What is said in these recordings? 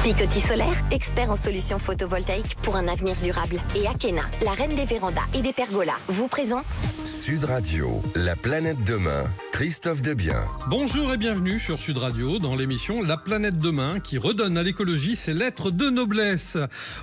Picotis Solaire, expert en solutions photovoltaïques pour un avenir durable. Et Akena, la reine des vérandas et des pergolas, vous présente Sud Radio, la planète demain, Christophe Debien. Bonjour et bienvenue sur Sud Radio dans l'émission La planète demain qui redonne à l'écologie ses lettres de noblesse.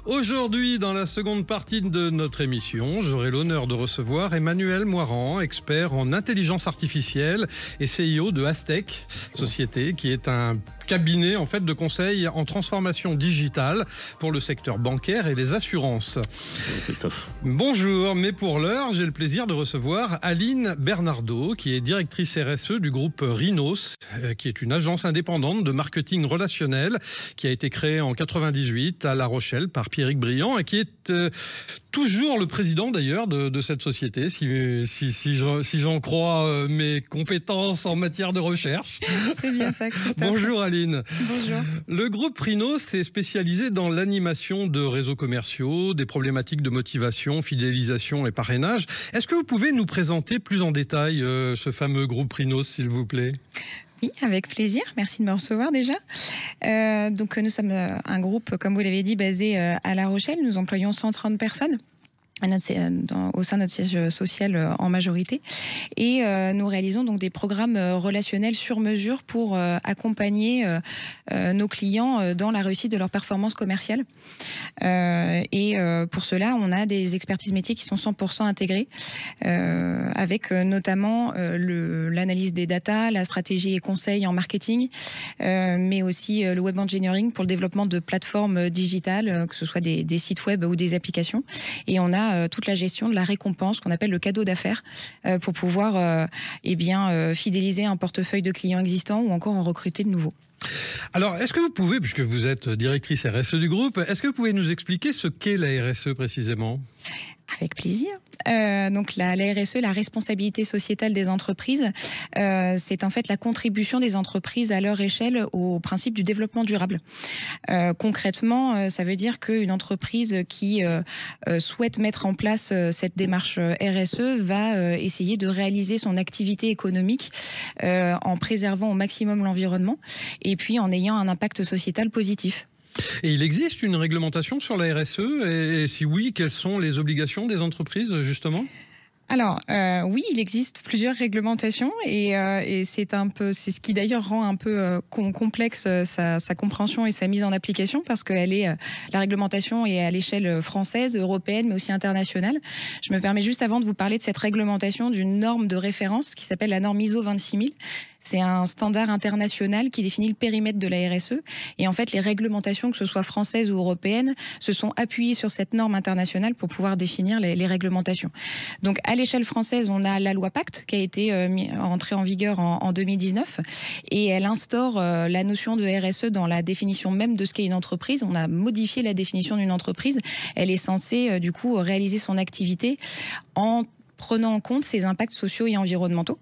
Aujourd'hui, dans la seconde partie de notre émission, j'aurai l'honneur de recevoir Emmanuel Moirand, expert en intelligence artificielle et CIO de Aztec, société qui est un cabinet en fait de conseil en transformation digitale pour le secteur bancaire et les assurances. Bonjour Christophe. Bonjour, mais pour l'heure, j'ai le plaisir de recevoir Aline Bernardo, qui est directrice RSE du groupe Rhinos, qui est une agence indépendante de marketing relationnel qui a été créée en 98 à La Rochelle par Pierrick Briand et qui est toujours le président d'ailleurs de cette société, si j'en crois mes compétences en matière de recherche. C'est bien ça, Christophe. Bonjour Aline. Bonjour. Le groupe Rhinos est spécialisé dans l'animation de réseaux commerciaux, des problématiques de motivation, fidélisation et parrainage. Est-ce que vous pouvez nous présenter plus en détail ce fameux groupe Rhinos, s'il vous plaît ? Oui, avec plaisir. Merci de me recevoir déjà. Donc nous sommes un groupe, comme vous l'avez dit, basé à La Rochelle. Nous employons 130 personnes. Au sein de notre siège social en majorité. Et nous réalisons donc des programmes relationnels sur mesure pour accompagner nos clients dans la réussite de leur performance commerciale. Et pour cela, on a des expertises métiers qui sont 100% intégrées, avec notamment l'analyse des data, la stratégie et conseil en marketing, mais aussi le web engineering pour le développement de plateformes digitales, que ce soit des sites web ou des applications. Et on a toute la gestion de la récompense qu'on appelle le cadeau d'affaires pour pouvoir fidéliser un portefeuille de clients existants ou encore en recruter de nouveaux. Alors, est-ce que vous pouvez, puisque vous êtes directrice RSE du groupe, est-ce que vous pouvez nous expliquer ce qu'est la RSE précisément ? Avec plaisir. Donc la RSE, la responsabilité sociétale des entreprises, c'est en fait la contribution des entreprises à leur échelle au principe du développement durable. Concrètement, ça veut dire qu'une entreprise qui souhaite mettre en place cette démarche RSE va essayer de réaliser son activité économique en préservant au maximum l'environnement et puis en ayant un impact sociétal positif. Et il existe une réglementation sur la RSE et si oui, quelles sont les obligations des entreprises justement ? Alors oui, il existe plusieurs réglementations et c'est ce qui d'ailleurs rend un peu complexe sa compréhension et sa mise en application parce que la réglementation est à l'échelle française, européenne, mais aussi internationale. Je me permets juste avant de vous parler de cette réglementation d'une norme de référence qui s'appelle la norme ISO 26000. C'est un standard international qui définit le périmètre de la RSE. Et en fait, les réglementations, que ce soit françaises ou européennes, se sont appuyées sur cette norme internationale pour pouvoir définir les réglementations. Donc, à l'échelle française, on a la loi Pacte qui a été entrée en vigueur en 2019. Et elle instaure la notion de RSE dans la définition même de ce qu'est une entreprise. On a modifié la définition d'une entreprise. Elle est censée, du coup, réaliser son activité en prenant en compte ses impacts sociaux et environnementaux.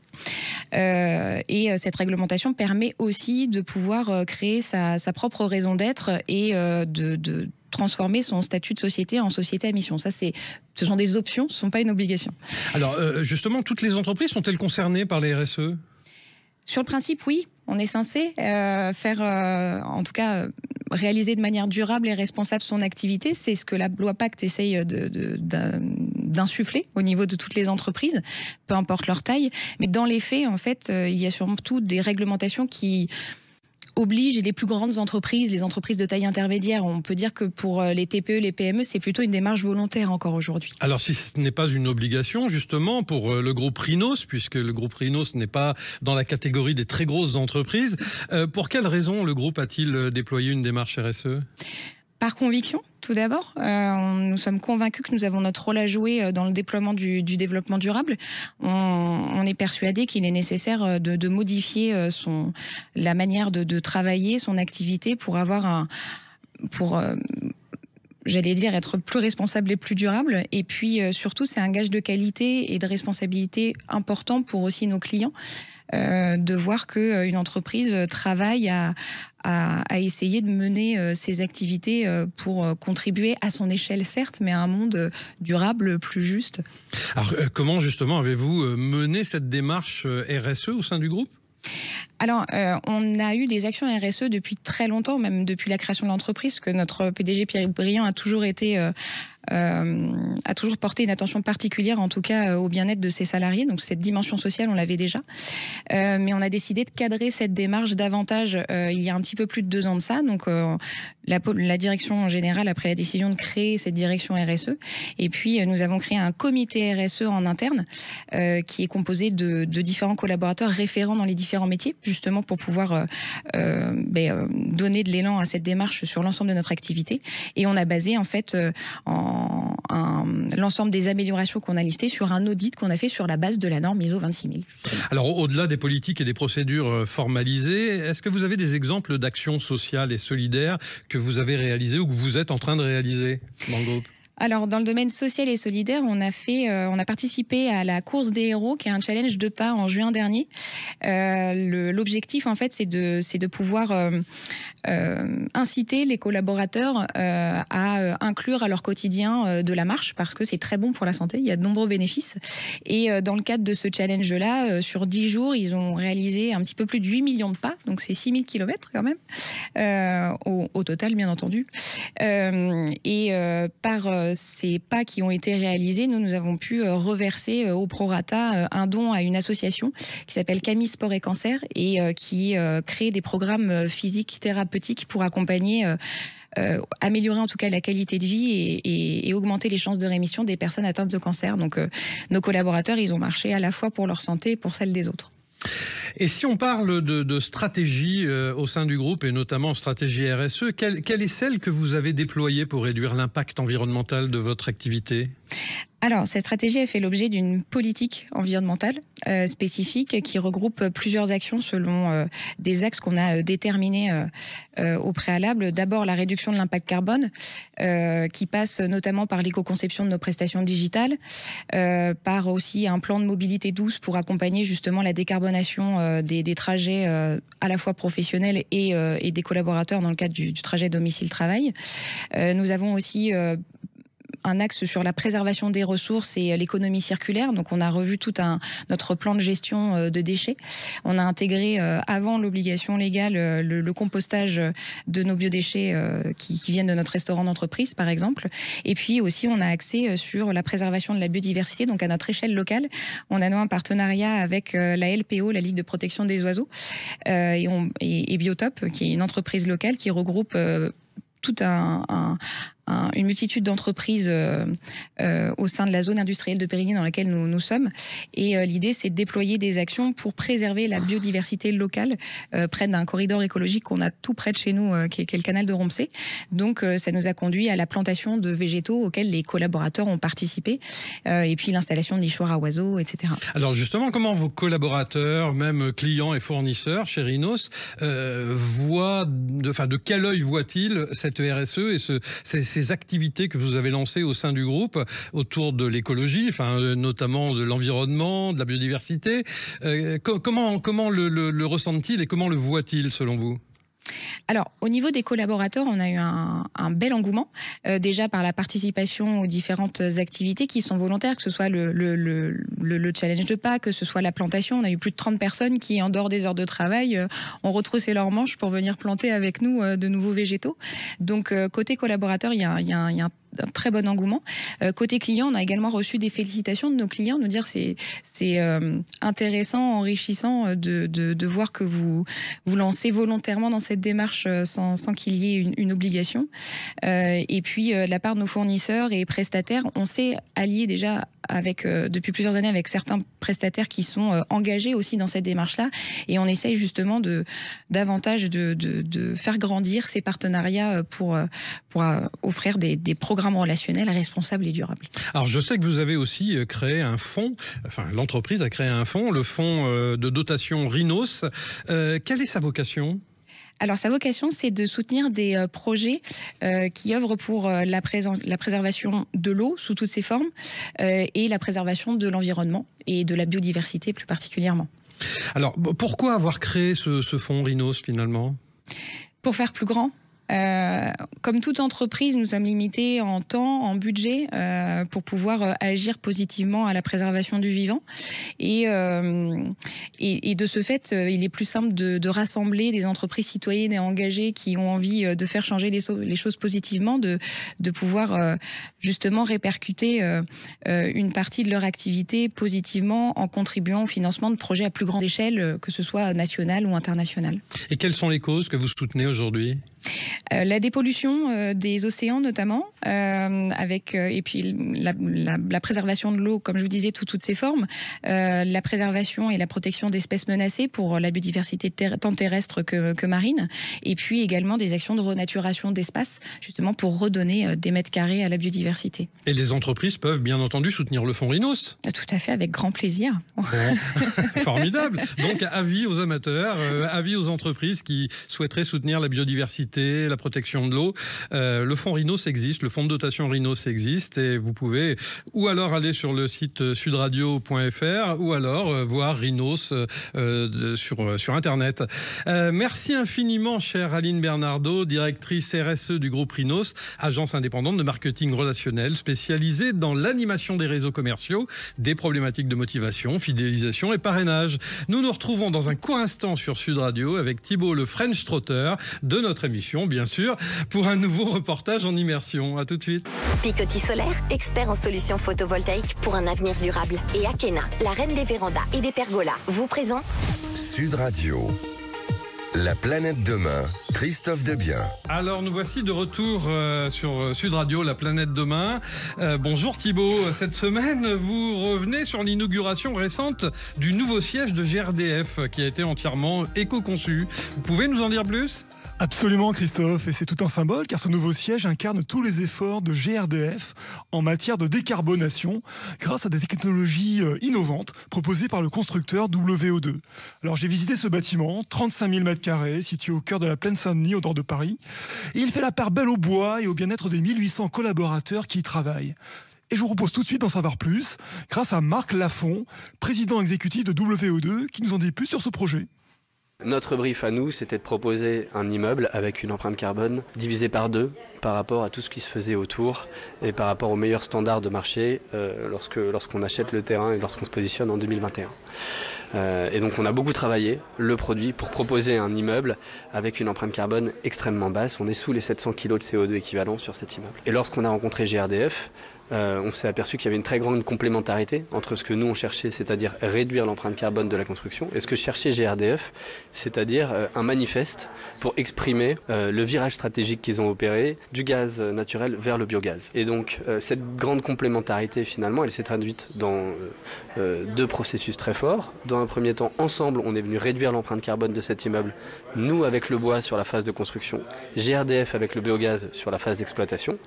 Et cette réglementation permet aussi de pouvoir créer sa propre raison d'être et de transformer son statut de société en société à mission. Ça, ce sont des options, ce ne sont pas une obligation. Alors, justement, toutes les entreprises sont-elles concernées par les RSE ? Sur le principe, oui. On est censé en tout cas, réaliser de manière durable et responsable son activité. C'est ce que la loi Pacte essaye d'insuffler au niveau de toutes les entreprises, peu importe leur taille. Mais dans les faits, en fait, il y a surtout des réglementations qui oblige les plus grandes entreprises, les entreprises de taille intermédiaire. On peut dire que pour les TPE, les PME, c'est plutôt une démarche volontaire encore aujourd'hui. Alors si ce n'est pas une obligation justement pour le groupe Rhinos, puisque le groupe Rhinos n'est pas dans la catégorie des très grosses entreprises, pour quelles raisons le groupe a-t-il déployé une démarche RSE ? Par conviction, tout d'abord. Nous sommes convaincus que nous avons notre rôle à jouer dans le déploiement du développement durable. On est persuadé qu'il est nécessaire de modifier la manière de travailler, son activité pour avoir j'allais dire être plus responsable et plus durable. Et puis surtout, c'est un gage de qualité et de responsabilité important pour aussi nos clients. De voir qu'une entreprise travaille à essayer de mener ses activités pour contribuer à son échelle, certes, mais à un monde durable, plus juste. Alors, comment justement avez-vous mené cette démarche RSE au sein du groupe ? Alors, on a eu des actions RSE depuis très longtemps, même depuis la création de l'entreprise, que notre PDG Pierre Briand a toujours été... a toujours porté une attention particulière, en tout cas au bien-être de ses salariés. Donc cette dimension sociale, on l'avait déjà. Mais on a décidé de cadrer cette démarche davantage il y a un petit peu plus de 2 ans de ça. Donc la direction générale a pris la décision de créer cette direction RSE. Et puis nous avons créé un comité RSE en interne qui est composé de différents collaborateurs référents dans les différents métiers, justement pour pouvoir donner de l'élan à cette démarche sur l'ensemble de notre activité. Et on a basé en fait l'ensemble des améliorations qu'on a listées sur un audit qu'on a fait sur la base de la norme ISO 26000. Alors, au-delà des politiques et des procédures formalisées, est-ce que vous avez des exemples d'actions sociales et solidaires que vous avez réalisées ou que vous êtes en train de réaliser dans le groupe ? Alors, dans le domaine social et solidaire, on a participé à la course des héros, qui est un challenge de pas en juin dernier. L'objectif, en fait, c'est de pouvoir inciter les collaborateurs à inclure à leur quotidien de la marche, parce que c'est très bon pour la santé. Il y a de nombreux bénéfices. Et dans le cadre de ce challenge-là, sur 10 jours, ils ont réalisé un petit peu plus de 8 millions de pas. Donc, c'est 6000 kilomètres quand même, au total, bien entendu. Par ces pas qui ont été réalisés, nous avons pu reverser au prorata un don à une association qui s'appelle Camille Sport et Cancer et qui crée des programmes physiques thérapeutiques pour accompagner améliorer en tout cas la qualité de vie et augmenter les chances de rémission des personnes atteintes de cancer. Donc nos collaborateurs, ils ont marché à la fois pour leur santé et pour celle des autres. Et si on parle de stratégie au sein du groupe, et notamment stratégie RSE, quelle est celle que vous avez déployée pour réduire l'impact environnemental de votre activité ? Alors, cette stratégie a fait l'objet d'une politique environnementale spécifique qui regroupe plusieurs actions selon des axes qu'on a déterminés au préalable. D'abord, la réduction de l'impact carbone, qui passe notamment par l'éco-conception de nos prestations digitales, par aussi un plan de mobilité douce pour accompagner justement la décarbonation des trajets à la fois professionnels et des collaborateurs dans le cadre du trajet domicile-travail. Nous avons aussi un axe sur la préservation des ressources et l'économie circulaire. Donc, on a revu tout notre plan de gestion de déchets. On a intégré, avant l'obligation légale, le compostage de nos biodéchets qui viennent de notre restaurant d'entreprise, par exemple. Et puis aussi, on a axé sur la préservation de la biodiversité. Donc, à notre échelle locale, on a noué un partenariat avec la LPO, la Ligue de protection des oiseaux, et Biotop, qui est une entreprise locale qui regroupe tout une multitude d'entreprises au sein de la zone industrielle de Périgny dans laquelle nous sommes. Et l'idée, c'est de déployer des actions pour préserver la biodiversité locale près d'un corridor écologique qu'on a tout près de chez nous, qui est le canal de Rompsé. Donc, ça nous a conduit à la plantation de végétaux auxquels les collaborateurs ont participé, et puis l'installation de nichoirs à oiseaux, etc. Alors justement, comment vos collaborateurs, même clients et fournisseurs chez Rhinos, voient, de quel œil voient-ils cette RSE et ces activités que vous avez lancées au sein du groupe autour de l'écologie, notamment de l'environnement, de la biodiversité. Comment le ressentent-ils et comment le voient-ils selon vous ? Alors, au niveau des collaborateurs, on a eu un bel engouement, déjà par la participation aux différentes activités qui sont volontaires, que ce soit le challenge de pas, que ce soit la plantation. On a eu plus de 30 personnes qui, en dehors des heures de travail, ont retroussé leurs manches pour venir planter avec nous de nouveaux végétaux. Donc, côté collaborateurs, il y a un très bon engouement. Côté client, on a également reçu des félicitations de nos clients, nous dire c'est intéressant, enrichissant de voir que vous lancez volontairement dans cette démarche sans qu'il y ait une obligation. Et puis, de la part de nos fournisseurs et prestataires, on s'est allié déjà depuis plusieurs années avec certains prestataires qui sont engagés aussi dans cette démarche-là, et on essaye justement davantage de faire grandir ces partenariats pour offrir des programmes relationnels responsables et durables. Alors je sais que vous avez aussi créé un fonds, l'entreprise a créé un fonds, le fonds de dotation Rhinos. Quelle est sa vocation ? Alors, sa vocation, c'est de soutenir des projets qui œuvrent pour la préservation de l'eau sous toutes ses formes et la préservation de l'environnement et de la biodiversité plus particulièrement. Alors, pourquoi avoir créé ce fonds Rhinos finalement ? Pour faire plus grand. Comme toute entreprise, nous sommes limités en temps, en budget, pour pouvoir agir positivement à la préservation du vivant. Et de ce fait, il est plus simple de rassembler des entreprises citoyennes et engagées qui ont envie de faire changer les choses positivement, de pouvoir justement répercuter une partie de leur activité positivement en contribuant au financement de projets à plus grande échelle, que ce soit national ou international. Et quelles sont les causes que vous soutenez aujourd'hui ? La dépollution des océans notamment, et puis la préservation de l'eau, comme je vous disais, toutes ses formes, la préservation et la protection d'espèces menacées pour la biodiversité tant terrestre que marine, et puis également des actions de renaturation d'espace, justement pour redonner des mètres carrés à la biodiversité. Et les entreprises peuvent bien entendu soutenir le fonds Rhinos. Tout à fait, avec grand plaisir. Formidable. Donc avis aux amateurs, avis aux entreprises qui souhaiteraient soutenir la biodiversité, la protection de l'eau. Le fonds Rhinos existe, le fonds de dotation Rhinos existe, et vous pouvez ou alors aller sur le site sudradio.fr ou alors voir Rhinos sur Internet. Merci infiniment, chère Aline Bernardo, directrice RSE du groupe Rhinos, agence indépendante de marketing relationnel spécialisée dans l'animation des réseaux commerciaux, des problématiques de motivation, fidélisation et parrainage. Nous nous retrouvons dans un court instant sur Sud Radio avec Thibaut le French Trotter de notre émission, bien sûr, pour un nouveau reportage en immersion. À tout de suite. Picoty Solaire, expert en solutions photovoltaïques pour un avenir durable. Et Akena, la reine des vérandas et des pergolas, vous présente Sud Radio. La planète demain, Christophe Debien. Alors nous voici de retour sur Sud Radio, la planète demain. Bonjour Thibaut, cette semaine vous revenez sur l'inauguration récente du nouveau siège de GRDF qui a été entièrement éco-conçu. Vous pouvez nous en dire plus ? Absolument Christophe, et c'est tout un symbole car ce nouveau siège incarne tous les efforts de GRDF en matière de décarbonation grâce à des technologies innovantes proposées par le constructeur WO2. Alors j'ai visité ce bâtiment, 35 000 m², situé au cœur de la plaine Saint-Denis au nord de Paris, et il fait la part belle au bois et au bien-être des 1800 collaborateurs qui y travaillent. Et je vous propose tout de suite d'en savoir plus grâce à Marc Lafont, président exécutif de WO2, qui nous en dit plus sur ce projet. Notre brief à nous, c'était de proposer un immeuble avec une empreinte carbone divisée par 2 par rapport à tout ce qui se faisait autour et par rapport aux meilleurs standards de marché lorsqu'on achète le terrain et lorsqu'on se positionne en 2021. Et donc on a beaucoup travaillé le produit pour proposer un immeuble avec une empreinte carbone extrêmement basse. On est sous les 700 kg de CO2 équivalent sur cet immeuble. Et lorsqu'on a rencontré GRDF, on s'est aperçu qu'il y avait une très grande complémentarité entre ce que nous on cherchait, c'est-à-dire réduire l'empreinte carbone de la construction, et ce que cherchait GRDF, c'est-à-dire un manifeste pour exprimer le virage stratégique qu'ils ont opéré du gaz naturel vers le biogaz. Et donc cette grande complémentarité finalement, elle s'est traduite dans 2 processus très forts. Dans un premier temps, ensemble, on est venu réduire l'empreinte carbone de cet immeuble, nous avec le bois sur la phase de construction, GRDF avec le biogaz sur la phase d'exploitation,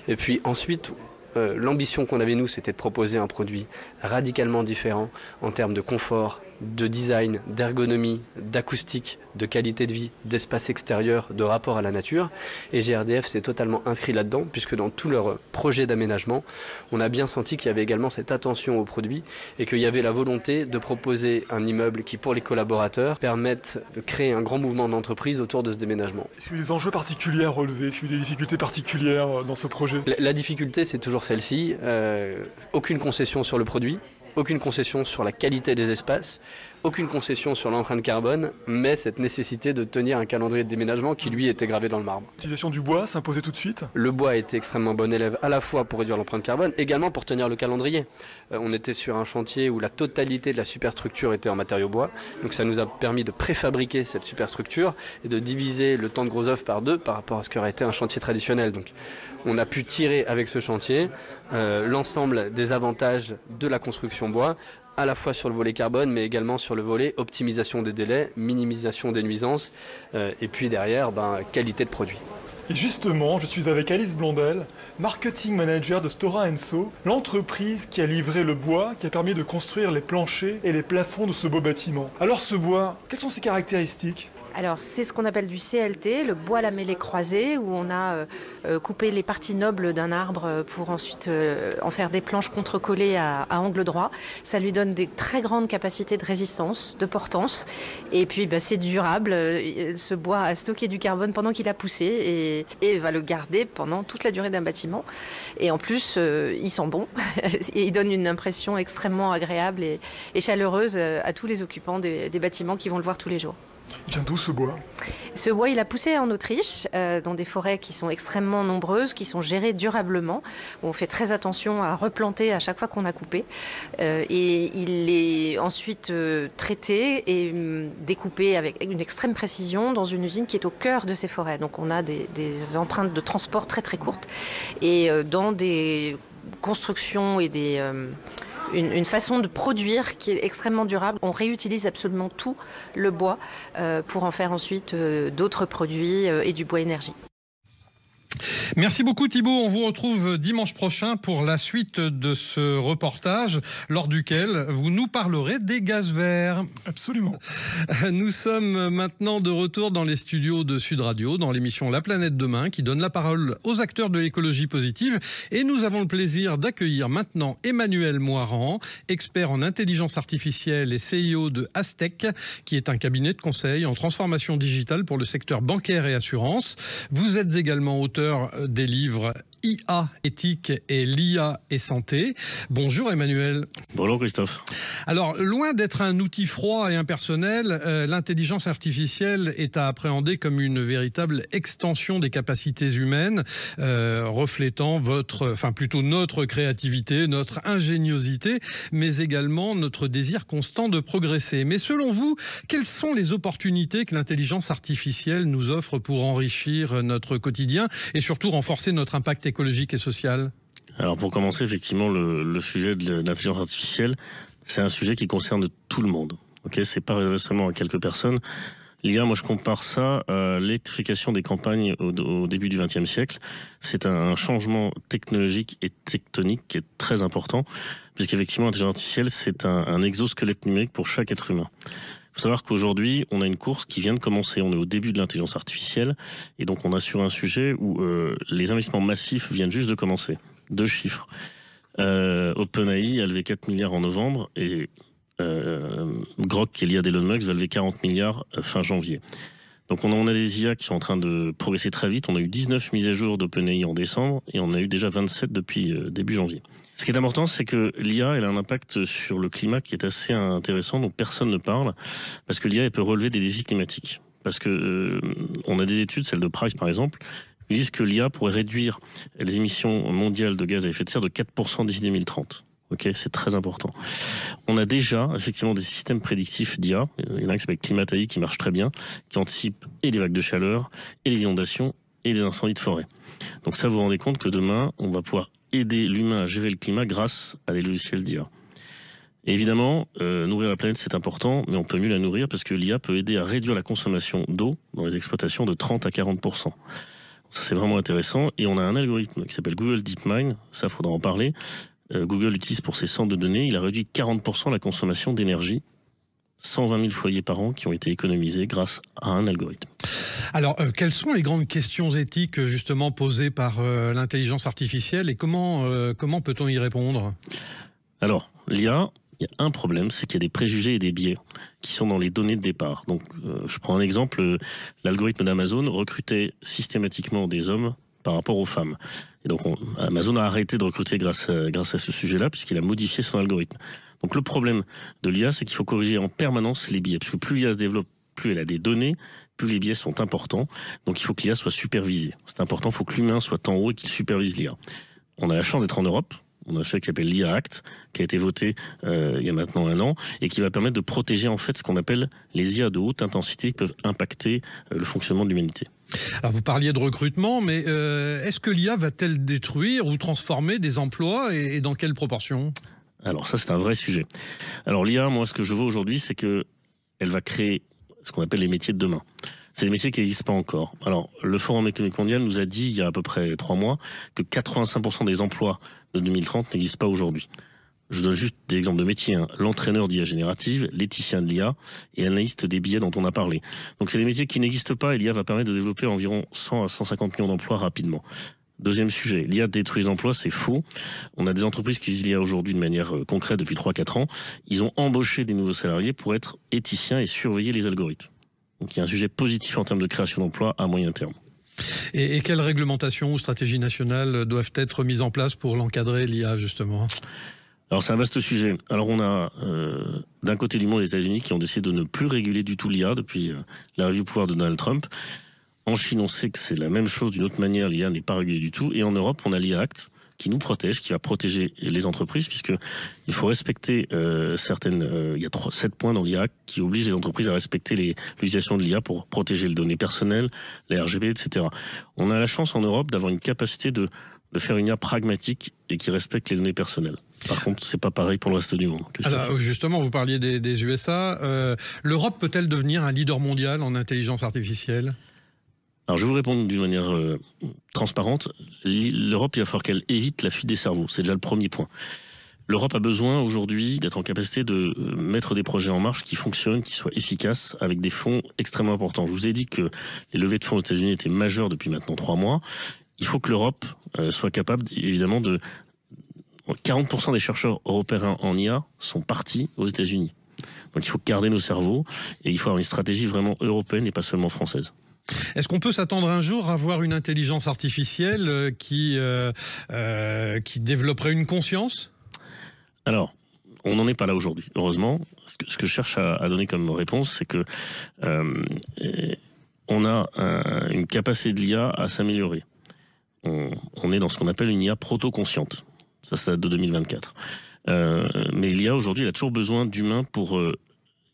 et puis ensuite l'ambition qu'on avait nous, c'était de proposer un produit radicalement différent en termes de confort, de design, d'ergonomie, d'acoustique, de qualité de vie, d'espace extérieur, de rapport à la nature. Et GRDF s'est totalement inscrit là-dedans, puisque dans tout leur projet d'aménagement, on a bien senti qu'il y avait également cette attention au produit et qu'il y avait la volonté de proposer un immeuble qui, pour les collaborateurs, permette de créer un grand mouvement d'entreprise autour de ce déménagement. Est-ce qu'il y a des enjeux particuliers à relever? Est-ce qu'il y a des difficultés particulières dans ce projet? La difficulté, c'est toujours celle-ci. Aucune concession sur le produit. Aucune concession sur la qualité des espaces, aucune concession sur l'empreinte carbone, mais cette nécessité de tenir un calendrier de déménagement qui, lui, était gravé dans le marbre. L'utilisation du bois s'imposait tout de suite? Le bois a été extrêmement bon élève, à la fois pour réduire l'empreinte carbone, également pour tenir le calendrier. On était sur un chantier où la totalité de la superstructure était en matériaux bois, donc ça nous a permis de préfabriquer cette superstructure et de diviser le temps de gros œuvre par 2 par rapport à ce qu'aurait été un chantier traditionnel. Donc, on a pu tirer avec ce chantier l'ensemble des avantages de la construction bois, à la fois sur le volet carbone, mais également sur le volet optimisation des délais, minimisation des nuisances, et puis derrière, qualité de produit. Et justement, je suis avec Alice Blondel, marketing manager de Stora Enso, l'entreprise qui a livré le bois qui a permis de construire les planchers et les plafonds de ce beau bâtiment. Alors ce bois, quelles sont ses caractéristiques ? Alors c'est ce qu'on appelle du CLT, le bois lamellé croisé, où on a coupé les parties nobles d'un arbre pour ensuite en faire des planches contre-collées à angle droit. Ça lui donne des très grandes capacités de résistance, de portance, et puis c'est durable. Ce bois a stocké du carbone pendant qu'il a poussé et va le garder pendant toute la durée d'un bâtiment. Et en plus, il sent bon et il donne une impression extrêmement agréable et chaleureuse à tous les occupants des bâtiments qui vont le voir tous les jours. Il vient d'où ce bois ? Ce bois, il a poussé en Autriche, dans des forêts qui sont extrêmement nombreuses, qui sont gérées durablement, où on fait très attention à replanter à chaque fois qu'on a coupé. Et il est ensuite traité et découpé avec une extrême précision dans une usine qui est au cœur de ces forêts. Donc on a des empreintes de transport très très courtes. Et dans des constructions et une façon de produire qui est extrêmement durable. On réutilise absolument tout le bois pour en faire ensuite d'autres produits et du bois énergie. Merci beaucoup Thibaut, on vous retrouve dimanche prochain pour la suite de ce reportage lors duquel vous nous parlerez des gaz verts. Absolument. Nous sommes maintenant de retour dans les studios de Sud Radio, dans l'émission La Planète Demain qui donne la parole aux acteurs de l'écologie positive et nous avons le plaisir d'accueillir maintenant Emmanuel Moirand, expert en intelligence artificielle et CEO de Astec, qui est un cabinet de conseil en transformation digitale pour le secteur bancaire et assurance. Vous êtes également auteur des livres IA éthique et l'IA et santé. Bonjour Emmanuel. Bonjour Christophe. Alors, loin d'être un outil froid et impersonnel, l'intelligence artificielle est à appréhender comme une véritable extension des capacités humaines, reflétant notre créativité, notre ingéniosité, mais également notre désir constant de progresser. Mais selon vous, quelles sont les opportunités que l'intelligence artificielle nous offre pour enrichir notre quotidien et surtout renforcer notre impact écologique et social ? Alors pour commencer, effectivement, le sujet de l'intelligence artificielle, c'est un sujet qui concerne tout le monde. C'est pas réservé seulement à quelques personnes. L'IA, moi je compare ça à l'électrification des campagnes au début du XXe siècle. C'est un changement technologique et tectonique qui est très important, puisqu'effectivement l'intelligence artificielle, c'est un exosquelette numérique pour chaque être humain. Il faut savoir qu'aujourd'hui, on a une course qui vient de commencer. On est au début de l'intelligence artificielle et donc on est sur un sujet où les investissements massifs viennent juste de commencer. 2 chiffres. OpenAI a levé 4 milliards en novembre et Grok, qui est l'IA d'Elon Musk, va lever 40 milliards fin janvier. Donc on a des IA qui sont en train de progresser très vite. On a eu 19 mises à jour d'OpenAI en décembre et on a eu déjà 27 depuis début janvier. Ce qui est important, c'est que l'IA, elle a un impact sur le climat qui est assez intéressant, dont personne ne parle, parce que l'IA, elle peut relever des défis climatiques. Parce que on a des études, celle de Price par exemple, qui disent que l'IA pourrait réduire les émissions mondiales de gaz à effet de serre de 4% d'ici 2030. C'est très important. On a déjà effectivement des systèmes prédictifs d'IA. Il y en a un qui s'appelle Climataï qui marche très bien, qui anticipe et les vagues de chaleur, et les inondations, et les incendies de forêt. Donc ça, vous vous rendez compte que demain, on va pouvoir aider l'humain à gérer le climat grâce à des logiciels d'IA. Et évidemment, nourrir la planète, c'est important, mais on peut mieux la nourrir parce que l'IA peut aider à réduire la consommation d'eau dans les exploitations de 30 à 40%. Ça, c'est vraiment intéressant. Et on a un algorithme qui s'appelle Google DeepMind, ça, il faudra en parler. Google utilise pour ses centres de données, il a réduit 40% la consommation d'énergie. 120 000 foyers par an qui ont été économisés grâce à un algorithme. Alors, quelles sont les grandes questions éthiques justement posées par l'intelligence artificielle et comment peut-on y répondre ? Alors, l'IA, il y a un problème, c'est qu'il y a des préjugés et des biais qui sont dans les données de départ. Donc, je prends un exemple, l'algorithme d'Amazon recrutait systématiquement des hommes par rapport aux femmes. Et donc, Amazon a arrêté de recruter grâce à ce sujet-là, puisqu'il a modifié son algorithme. Donc, le problème de l'IA, c'est qu'il faut corriger en permanence les biais, parce que plus l'IA se développe, plus elle a des données, plus les biais sont importants. Donc, il faut que l'IA soit supervisée. C'est important, il faut que l'humain soit en haut et qu'il supervise l'IA. On a la chance d'être en Europe. On a ce qui s'appelle l'IA Act, qui a été voté il y a maintenant 1 an, et qui va permettre de protéger en fait ce qu'on appelle les IA de haute intensité qui peuvent impacter le fonctionnement de l'humanité. Alors vous parliez de recrutement, mais est-ce que l'IA va-t-elle détruire ou transformer des emplois et dans quelle proportion ? Alors ça, c'est un vrai sujet. Alors l'IA, moi, ce que je veux aujourd'hui, c'est qu'elle va créer ce qu'on appelle les métiers de demain. C'est des métiers qui n'existent pas encore. Alors, le Forum économique mondial nous a dit, il y a à peu près 3 mois, que 85% des emplois de 2030 n'existent pas aujourd'hui. Je donne juste des exemples de métiers. L'entraîneur d'IA générative, l'éthicien de l'IA et analyste des billets dont on a parlé. Donc c'est des métiers qui n'existent pas et l'IA va permettre de développer environ 100 à 150 millions d'emplois rapidement. Deuxième sujet, l'IA détruit les emplois, c'est faux. On a des entreprises qui utilisent l'IA aujourd'hui de manière concrète depuis 3-4 ans. Ils ont embauché des nouveaux salariés pour être éthiciens et surveiller les algorithmes. Donc il y a un sujet positif en termes de création d'emplois à moyen terme. Et quelles réglementations ou stratégies nationales doivent être mises en place pour l'encadrer, l'IA, justement ? Alors c'est un vaste sujet. Alors on a d'un côté du monde les États-Unis qui ont décidé de ne plus réguler du tout l'IA depuis l'arrivée au pouvoir de Donald Trump. En Chine, on sait que c'est la même chose d'une autre manière, l'IA n'est pas régulée du tout. Et en Europe, on a l'IA Act qui nous protège, qui va protéger les entreprises, puisqu'il faut respecter il y a 7 points dans l'IA Act qui obligent les entreprises à respecter l'utilisation de l'IA pour protéger les données personnelles, les RGB, etc. On a la chance en Europe d'avoir une capacité de faire une IA pragmatique et qui respecte les données personnelles. Par contre, c'est pas pareil pour le reste du monde. Alors, justement, vous parliez des USA. L'Europe peut-elle devenir un leader mondial en intelligence artificielle ? Alors, je vais vous répondre d'une manière transparente. L'Europe, il va falloir qu'elle évite la fuite des cerveaux. C'est déjà le premier point. L'Europe a besoin aujourd'hui d'être en capacité de mettre des projets en marche qui fonctionnent, qui soient efficaces, avec des fonds extrêmement importants. Je vous ai dit que les levées de fonds aux États-Unis étaient majeures depuis maintenant 3 mois. Il faut que l'Europe soit capable, évidemment, 40% des chercheurs européens en IA sont partis aux États-Unis. Donc il faut garder nos cerveaux et il faut avoir une stratégie vraiment européenne et pas seulement française. Est-ce qu'on peut s'attendre un jour à voir une intelligence artificielle qui développerait une conscience ? Alors, on n'en est pas là aujourd'hui, heureusement. Ce que je cherche à donner comme réponse, c'est que on a une capacité de l'IA à s'améliorer. On est dans ce qu'on appelle une IA proto-consciente. Ça date de 2024. Mais l'IA aujourd'hui, elle a toujours besoin d'humains pour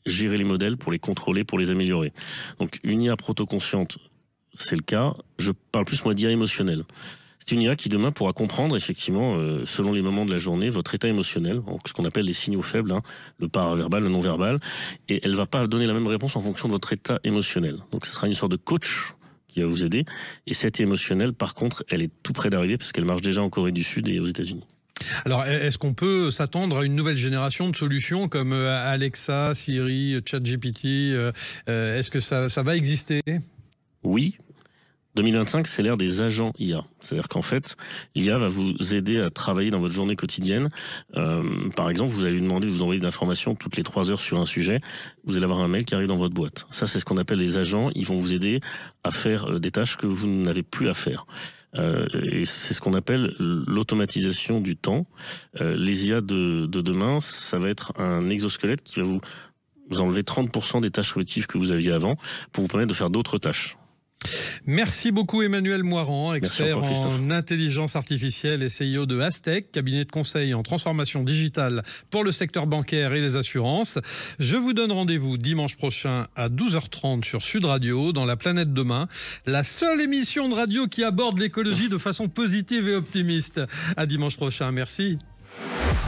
gérer les modèles, pour les contrôler, pour les améliorer. Donc une IA proto-consciente, c'est le cas. Je parle plus moi d'IA émotionnelle. C'est une IA qui demain pourra comprendre effectivement, selon les moments de la journée, votre état émotionnel, ce qu'on appelle les signaux faibles, le paraverbal, le non-verbal, et elle va pas donner la même réponse en fonction de votre état émotionnel. Donc ce sera une sorte de coach qui va vous aider. Et cette émotionnelle, par contre, elle est tout près d'arriver parce qu'elle marche déjà en Corée du Sud et aux États-Unis. Alors, est-ce qu'on peut s'attendre à une nouvelle génération de solutions comme Alexa, Siri, ChatGPT ? Est-ce que ça va exister ? Oui. 2025, c'est l'ère des agents IA. C'est-à-dire qu'en fait, l'IA va vous aider à travailler dans votre journée quotidienne. Par exemple, vous allez lui demander de vous envoyer des informations toutes les 3 heures sur un sujet. Vous allez avoir un mail qui arrive dans votre boîte. Ça, c'est ce qu'on appelle les agents. Ils vont vous aider à faire des tâches que vous n'avez plus à faire. Et c'est ce qu'on appelle l'automatisation du temps. Les IA de demain, ça va être un exosquelette qui va vous enlever 30% des tâches répétitives que vous aviez avant pour vous permettre de faire d'autres tâches. Merci beaucoup Emmanuel Moirand, expert en intelligence artificielle et CEO de Astec, cabinet de conseil en transformation digitale pour le secteur bancaire et les assurances. Je vous donne rendez-vous dimanche prochain à 12h30 sur Sud Radio dans La Planète Demain, la seule émission de radio qui aborde l'écologie de façon positive et optimiste. À dimanche prochain, merci.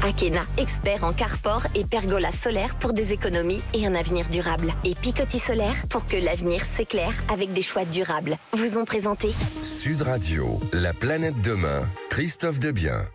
Akena, expert en carport et pergola solaire pour des économies et un avenir durable. Et Picoty Solaire pour que l'avenir s'éclaire avec des choix durables. Vous ont présenté Sud Radio, La Planète Demain, Christophe Debien.